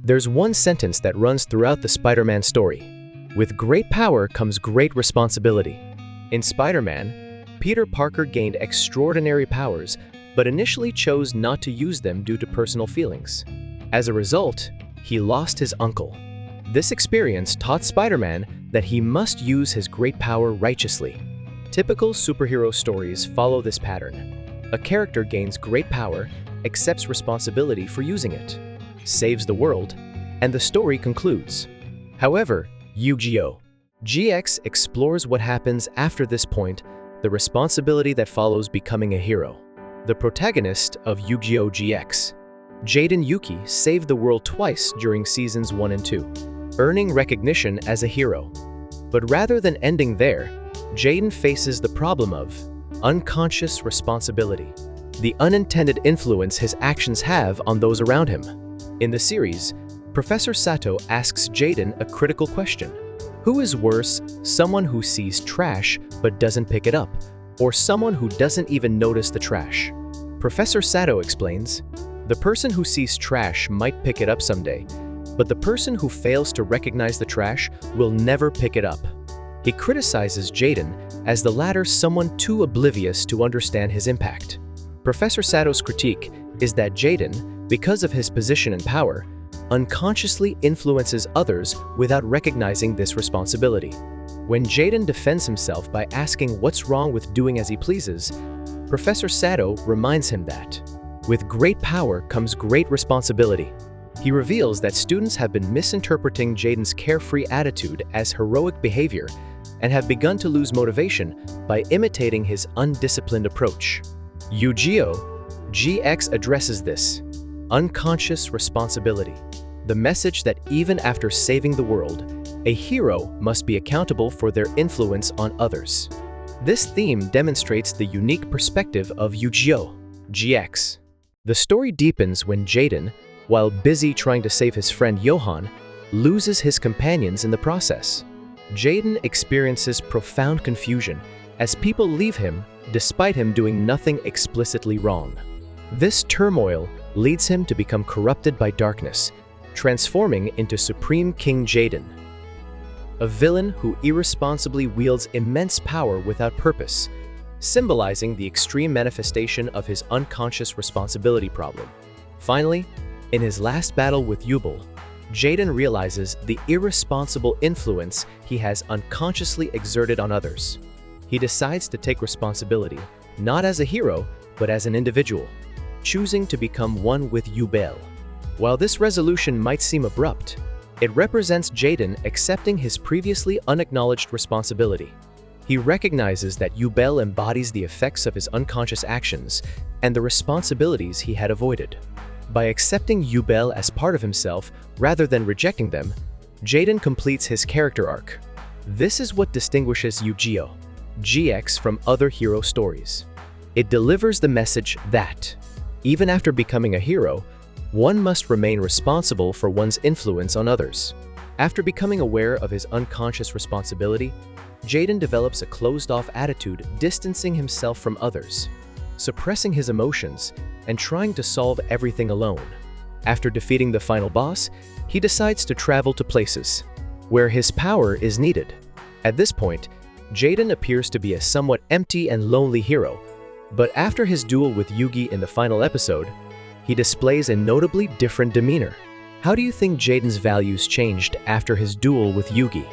There's one sentence that runs throughout the Spider-Man story. With great power comes great responsibility. In Spider-Man, Peter Parker gained extraordinary powers, but initially chose not to use them due to personal feelings. As a result, he lost his uncle. This experience taught Spider-Man that he must use his great power righteously. Typical superhero stories follow this pattern. A character gains great power, accepts responsibility for using it, saves the world, and the story concludes. However, Yu-Gi-Oh! GX explores what happens after this point, the responsibility that follows becoming a hero. The protagonist of Yu-Gi-Oh! GX, Jaden Yuki, saved the world twice during seasons 1 and 2, earning recognition as a hero. But rather than ending there, Jaden faces the problem of unconscious responsibility, the unintended influence his actions have on those around him. In the series, Professor Sato asks Jaden a critical question. Who is worse, someone who sees trash but doesn't pick it up, or someone who doesn't even notice the trash? Professor Sato explains, the person who sees trash might pick it up someday, but the person who fails to recognize the trash will never pick it up. He criticizes Jaden as the latter someone too oblivious to understand his impact. Professor Sato's critique is that Jaden, because of his position and power, unconsciously influences others without recognizing this responsibility. When Jaden defends himself by asking what's wrong with doing as he pleases, Professor Sato reminds him that with great power comes great responsibility. He reveals that students have been misinterpreting Jaden's carefree attitude as heroic behavior and have begun to lose motivation by imitating his undisciplined approach. Yu-Gi-Oh! GX addresses this unconscious responsibility, the message that even after saving the world, a hero must be accountable for their influence on others. This theme demonstrates the unique perspective of Yu-Gi-Oh! GX. The story deepens when Jaden, while busy trying to save his friend Johan, loses his companions in the process. Jaden experiences profound confusion as people leave him despite him doing nothing explicitly wrong. This turmoil leads him to become corrupted by darkness, transforming into Supreme King Jaden, a villain who irresponsibly wields immense power without purpose, symbolizing the extreme manifestation of his unconscious responsibility problem. Finally, in his last battle with Yubel, Jaden realizes the irresponsible influence he has unconsciously exerted on others. He decides to take responsibility, not as a hero, but as an individual, choosing to become one with Yubel. While this resolution might seem abrupt, it represents Jaden accepting his previously unacknowledged responsibility. He recognizes that Yubel embodies the effects of his unconscious actions and the responsibilities he had avoided. By accepting Yubel as part of himself rather than rejecting them, Jaden completes his character arc. This is what distinguishes Yu-Gi-Oh! GX from other hero stories. It delivers the message that, even after becoming a hero, one must remain responsible for one's influence on others. After becoming aware of his unconscious responsibility, Jaden develops a closed-off attitude, distancing himself from others, suppressing his emotions, and trying to solve everything alone. After defeating the final boss, he decides to travel to places where his power is needed. At this point, Jaden appears to be a somewhat empty and lonely hero, but after his duel with Yugi in the final episode, he displays a notably different demeanor. How do you think Jaden's values changed after his duel with Yugi?